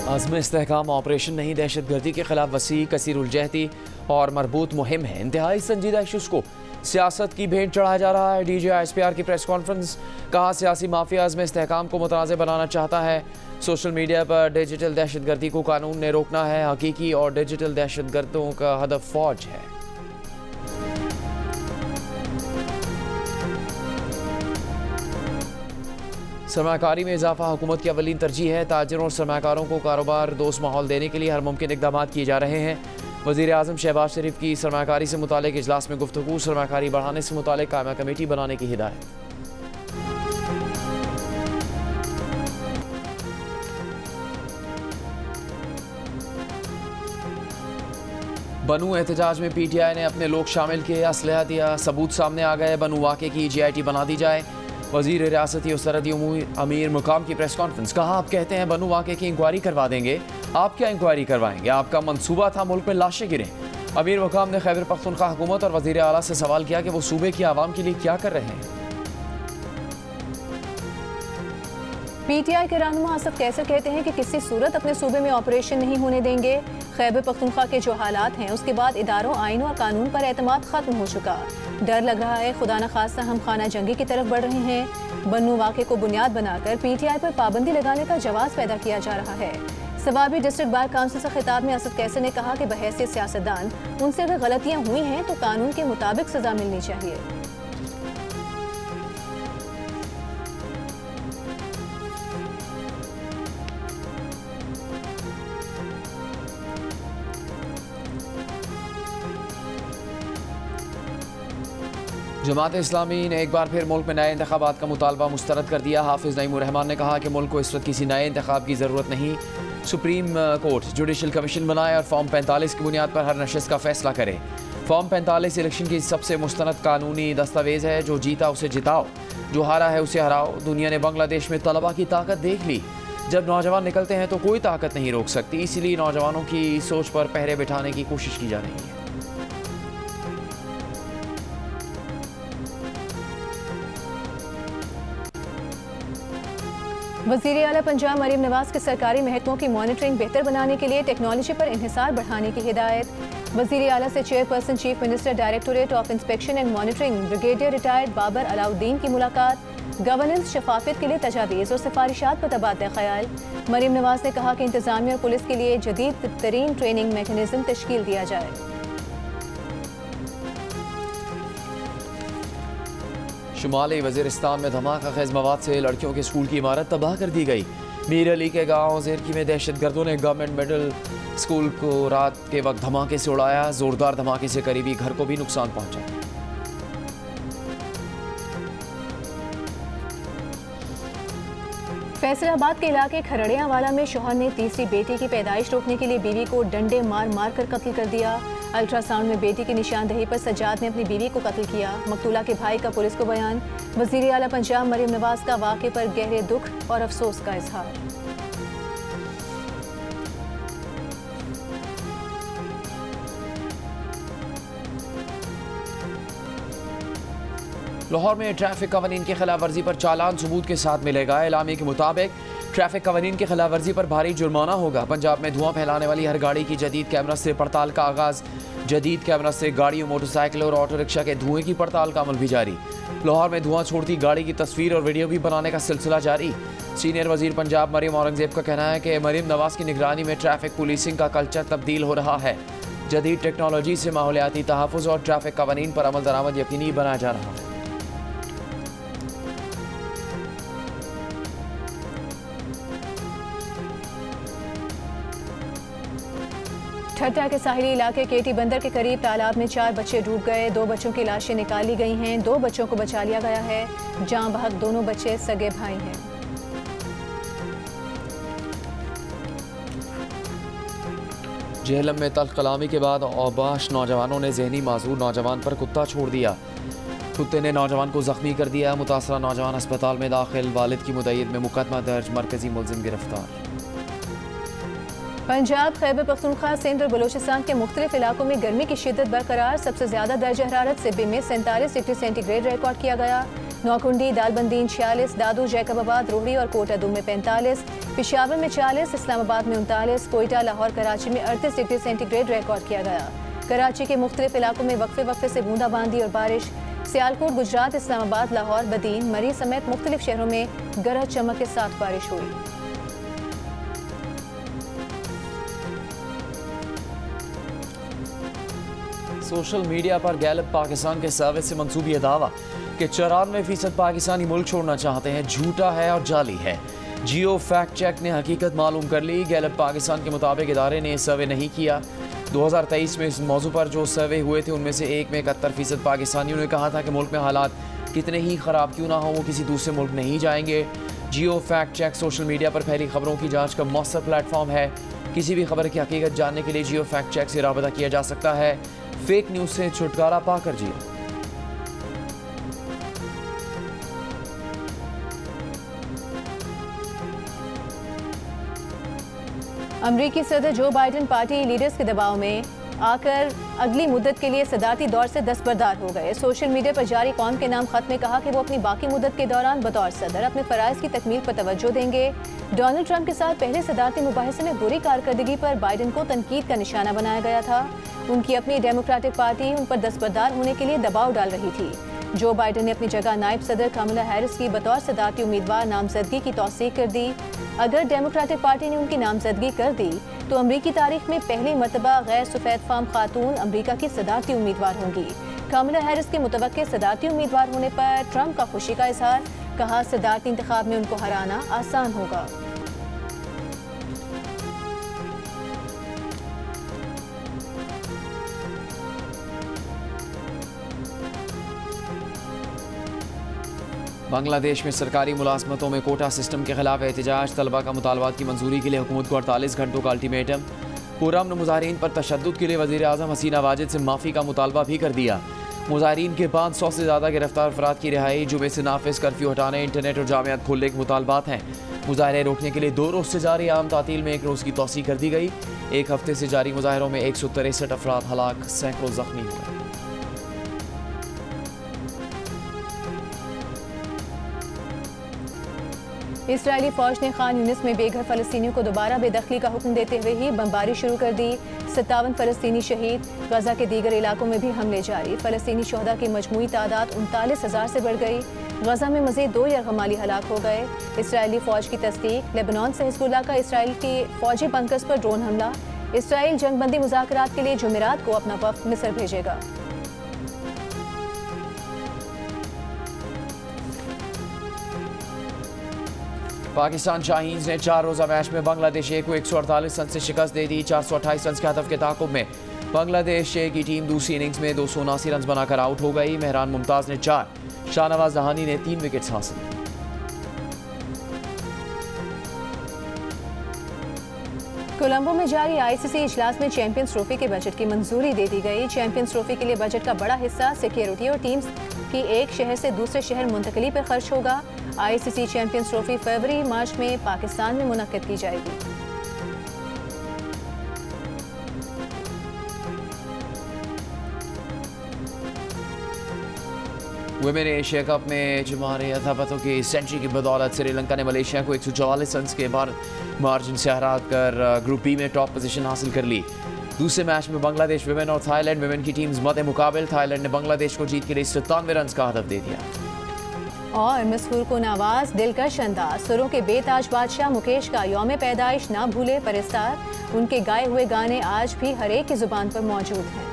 आज़म इस्तेहकाम operation नहीं, दहशत गर्दी के खिलाफ वसी कसीरुलजहती और मरबूत मुहिम है। इंतहाई संजीदा इशूज़ को सियासत की भेंट चढ़ाया जा रहा है। DGI-SPR की प्रेस कॉन्फ्रेंस, कहा सियासी माफिया आज़म इस्तेहकाम को मुतनाज़ बनाना चाहता है। सोशल मीडिया पर डिजिटल दहशत गर्दी को कानून ने रोकना है। हकीकी और डिजिटल दहशत गर्दों का हदफ फौज है। सरमाकारी में इजाफा हुकूमत की अवलीन तरजीह है। ताजिरों और सरमाकारों को कारोबार दोस्त माहौल देने के लिए हर मुमकिन इक़दाम किए जा रहे हैं। वज़ीर आज़म शहबाज शरीफ की सरमाकारी से मुतालिक इजलास में गुफ्तगू, सरमाकारी बढ़ाने से मुतालिक कायमा कमेटी बनाने की हिदायत। बनू एहतजाज में PTI ने अपने लोग शामिल किए, असलहा दिया, सबूत सामने आ गए। बनू वाक़े की GIT बना दी जाए। वज़ीर रियासती और सरहदी अमीर मुकाम की प्रेस कॉन्फ्रेंस, कहा आप कहते हैं बनू वाक़े की इंक्वायरी करवा देंगे, आप क्या इंक्वायरी करवाएंगे? आपका मंसूबा था मुल्क में लाशें गिरें। अमीर मुकाम ने खैबर पख्तूनख्वा हुकूमत और वज़ीर आला से सवाल किया कि वो सूबे की आवाम के लिए क्या कर रहे हैं। PTI के रहनुमा असद कैसर कहते हैं कि किसी सूरत अपने सूबे में ऑपरेशन नहीं होने देंगे। खैबर पख्तूनख्वा के जो हालात हैं उसके बाद इदारों, आइन और कानून पर एतमाद खत्म हो चुका। डर लग रहा है खुदा न खास्ता हम खाना जंगी की तरफ बढ़ रहे हैं। बनू वाक़े को बुनियाद बनाकर PTI पर पाबंदी लगाने का जवाब पैदा किया जा रहा है। सवाबी डिस्ट्रिक्ट बार काउंसिल से खिताब में असद कैसर ने कहा कि बहैसियत सियासतदान उनसे अगर गलतियाँ हुई हैं तो कानून के मुताबिक सजा मिलनी चाहिए। जमात इस्लामी ने एक बार फिर मुल्क में नए इंतखाबात का मुतालबा मुस्तरद कर दिया। हाफिज नईम उर रहमान ने कहा कि मुल्क को इस वक्त किसी नए इंतखाब की ज़रूरत नहीं। सुप्रीम कोर्ट जुडिशल कमीशन बनाए और फॉर्म 45 की बुनियाद पर हर नशिस्त का फैसला करे। फॉर्म 45 इलेक्शन की सबसे मुस्तनद कानूनी दस्तावेज है। जो जीता उसे जिताओ, जो हारा है उसे हराओ। दुनिया ने बांग्लादेश में तलबा की ताकत देख ली। जब नौजवान निकलते हैं तो कोई ताकत नहीं रोक सकती। इसीलिए नौजवानों की सोच पर पहरे बिठाने की कोशिश की जा रही है। वज़ीर आला पंजाब मरीम नवाज के सरकारी महकमों की मॉनिटरिंग बेहतर बनाने के लिए टेक्नोलॉजी पर इन्हिसार बढ़ाने की हिदायत। वज़ीर आला से chairperson chief minister directorate of inspection and monitoring brigadier retired Babar Alauddin की मुलाकात। गवर्नेंस शफाफियत के लिए तजावीज़ और सिफारिशात पर तबादला ख्याल। मरीम नवाज ने कहा कि इंतजामिया और पुलिस के लिए जदीद तरीन ट्रेनिंग मैकेनिज्म तश्कील दिया जाए। शुमाली वज़ीरिस्तान में धमाका खेज़ मवाद से लड़कियों के स्कूल की इमारत तबाह कर दी गई। मीर अली के गांव ज़ेरकी में दहशत गर्दों ने गवर्नमेंट मिडिल स्कूल को रात के वक्त धमाके से उड़ाया। जोरदार धमाके से करीबी घर को भी नुकसान पहुंचा। फैसलाबाद के इलाके खरड़ियावाला में शौहर ने तीसरी बेटी की पैदाइश रोकने के लिए बीवी को डंडे मार मार कर कत्ल कर दिया। अल्ट्रासाउंड में बेटी की निशानदही पर सज्जाद ने अपनी बीवी को कत्ल किया। मकतूला के भाई का पुलिस को बयान। वज़ीर आला पंजाब मरीम नवाज का वाक़े पर गहरे दुख और अफसोस का इजहार। लाहौर में ट्रैफिक कवानीन की खिलाफ वर्जी पर चालान सबूत के साथ मिलेगा। एलामी के मुताबिक ट्रैफिक कवानीन की खिलाफ वर्जी पर भारी जुर्माना होगा। पंजाब में धुआं फैलाने वाली हर गाड़ी की जदीद कैमरा से पड़ताल का आगाज। जदीद कैमरा से गाड़ियों, मोटरसाइकिल और ऑटो रिक्शा के धुएं की पड़ताल का अमल भी जारी। लाहौर में धुआं छोड़ती गाड़ी की तस्वीर और वीडियो भी बनाने का सिलसिला जारी। सीनियर वजीर पंजाब मरीम औरंगजेब का कहना है कि मरीम नवाज की निगरानी में ट्रैफिक पुलिसिंग का कल्चर तब्दील हो रहा है। जदीद टेक्नोलॉजी से माहौलियाती तहफ़्फ़ुज़ और ट्रैफिक कवानीन पर अमल दरामद यकीनी बनाया जा रहा है। ठट्टा के साहिली इलाके केटी बंदर के करीब तालाब में 4 बच्चे डूब गए। 2 बच्चों की लाशें निकाली गई हैं। 2 बच्चों को बचा लिया गया है। जान बहक दोनों बच्चे सगे भाई हैं। जेहलम में तल्ख कलामी के बाद औबाश नौजवानों ने जहनी माजूर नौजवान पर कुत्ता छोड़ दिया। कुत्ते ने नौजवान को जख्मी कर दिया। मुतासरा नौजवान अस्पताल में दाखिल। वालिद की मुदय्यद में मुकदमा दर्ज। मरकजी मुलजिम गिरफ्तार। पंजाब, खैबर पख्तूनख्वा, सिंध और बलोचिस्तान के मुख्तलिफ इलाकों में गर्मी की शिद्दत बरकरार। सबसे ज्यादा दर्जा हरारत सिब्बी में 47 डिग्री सेंटीग्रेड रिकॉर्ड किया गया। नौकुंडी, दालबंदीन 46, दादू, जैकबाबाद, रोहड़ी और कोटादू में 45, पेशावर में 40, इस्लामाबाद में 39, कोयटा, लाहौर, कराची में 38 डिग्री सेंटीग्रेड रिकॉर्ड किया गया। कराची के मुख्तलिफ इलाकों में वक्फे वक्फे से बूंदाबांदी और बारिश। सियालकोट, गुजरात, इस्लामाबाद, लाहौर, बदीन, मरी समेत मुख्तलिफ शहरों में गरज चमक के साथ बारिश हुई। सोशल मीडिया पर गैलप पाकिस्तान के सर्वे से मंसूबी दावा कि 94% पाकिस्तानी मुल्क छोड़ना चाहते हैं झूठा है और जाली है। जियो फैक्ट चेक ने हकीकत मालूम कर ली। गैलप पाकिस्तान के मुताबिक इदारे ने सर्वे नहीं किया। 2023 में इस मौजू पर जो सर्वे हुए थे उनमें से एक में 71% पाकिस्तानियों ने कहा था कि मुल्क में हालात कितने ही ख़राब क्यों ना हो वो किसी दूसरे मुल्क नहीं जाएंगे। जियो फैक्ट चेक सोशल मीडिया पर फैली खबरों की जाँच का मौसर प्लेटफॉर्म है। किसी भी खबर की हकीकत जानने के लिए जियो फैक्ट चेक से राबता किया जा सकता है। फेक न्यूज़ से छुटकारा पाकर जियो। अमरीकी सदर जो बाइडेन पार्टी लीडर्स के दबाव में आकर अगली मुद्दत के लिए सदारती दौर से दस्तबरदार हो गए। सोशल मीडिया पर जारी कौम के नाम खत में कहा कि वो अपनी बाकी मुद्दत के दौरान बतौर सदर अपने फ़राइज़ की तकमील पर तवज्जो देंगे। डोनाल्ड ट्रंप के साथ पहले सदारती मुबाहिसे में बुरी कारकर्दगी पर बाइडेन को तनकीद का निशाना बनाया गया था। उनकी अपनी डेमोक्रेटिक पार्टी उन पर दस्तबरदार होने के लिए दबाव डाल रही थी। जो बाइडेन ने अपनी जगह नायब सदर कमला हैरिस की बतौर सदारती उम्मीदवार नामजदगी की तौसीक कर दी। अगर डेमोक्रेटिक पार्टी ने उनकी नामजदगी कर दी तो अमरीकी तारीख में पहली मरतबा गैर सफ़ेद फाम खातून अमरीका की सदारती उम्मीदवार होंगी। कमला हैरिस के मुतवक्के सदारती उम्मीदवार होने पर ट्रंप का खुशी का इजहार। कहा सदारती इंतखाब में उनको हराना आसान होगा। बांग्लादेश में सरकारी मुलाजमतों में कोटा सिस्टम के खिलाफ एहतजाज। तलबा का मुतालबात की मंजूरी के लिए हुकूमत को 48 घंटों का अल्टीमेटम। पुरअमन मुजाहिरीन पर तशद्दुद के लिए वज़ीर आज़म हसीना वाजिद से माफ़ी का मुतालबा भी कर दिया। मुजाहिरीन के 500 से ज़्यादा गिरफ्तार अफराद की रिहाई। जुमे से नाफिज कर्फ्यू हटाने, इंटरनेट और जामियात खोलने के मुतालबात हैं। मुजाहरे रोकने के लिए 2 रोज़ से जारी आम तातील में 1 रोज़ की तौसीह कर दी गई। 1 हफ्ते से जारी मुजाहरों में 163 अफराद हलाक, सैकड़ों जख्मी हुए। इस्राएली फौज ने खान यूनिस में बेघर फ़लस्तीनियों को दोबारा बेदखली का हुक्म देते हुए ही बमबारी शुरू कर दी। 57 फ़लस्तीनी शहीद। गजा के दीगर इलाकों में भी हमले जारी। फ़लस्तीनी शहदा की मजमूई तादाद 39,000 से बढ़ गई। गजा में मज़ीद 2 यरगमाली हलाक हो गए। इसराइली फौज की तस्दीक। लेबनान से हिज़्बुल्लाह का इसराइल के फौजी बंकर्स पर ड्रोन हमला। इसराइल जंगबंदी मुज़ाकरात के लिए जुमेरात को अपना वफ़द मिस्र भेजेगा। पाकिस्तान शाहीन्स ने 4 रोज़ा मैच में बांग्लादेश ए को 148 रन से शिकस्त दे दी। 428 रन के हदफ के ताक़ुब में बांग्लादेश ए की टीम दूसरी इनिंग्स में 279 रन बनाकर आउट हो गई। मेहरान मुमताज़ ने 4, शाहनवाज जहानी ने 3 विकेट्स हासिल की। कोलंबो में जारी आईसीसी इजलास में चैंपियंस ट्रॉफी के बजट की मंजूरी दे दी गई। चैंपियंस ट्रॉफी के लिए बजट का बड़ा हिस्सा सिक्योरिटी और टीम्स की एक शहर से दूसरे शहर मुंतकली पर खर्च होगा। आईसीसी चैंपियंस ट्रॉफी फरवरी-मार्च में पाकिस्तान में मुनक्किद की जाएगी। वुमेन एशिया कप में जुमारे अथापतों की सेंचुरी की बदौलत श्रीलंका ने मलेशिया को 144 रन के मार्जिन से हरा कर ग्रुप बी में टॉप पोजीशन हासिल कर ली। दूसरे मैच में बांग्लादेश विमेन और थाईलैंड विमेन की टीम्स मद मुकाबिल। थाईलैंड ने बांग्लादेश को जीत के लिए 97 रन का हदफ दे दिया। और मशहूर कुन आवाज़, दिलकश अंदाज, सुरों के बेताज बादशाह मुकेश का यौम पैदाइश ना भूले परस्तार। उनके गाए हुए गाने आज भी हर एक की जुबान पर मौजूद हैं।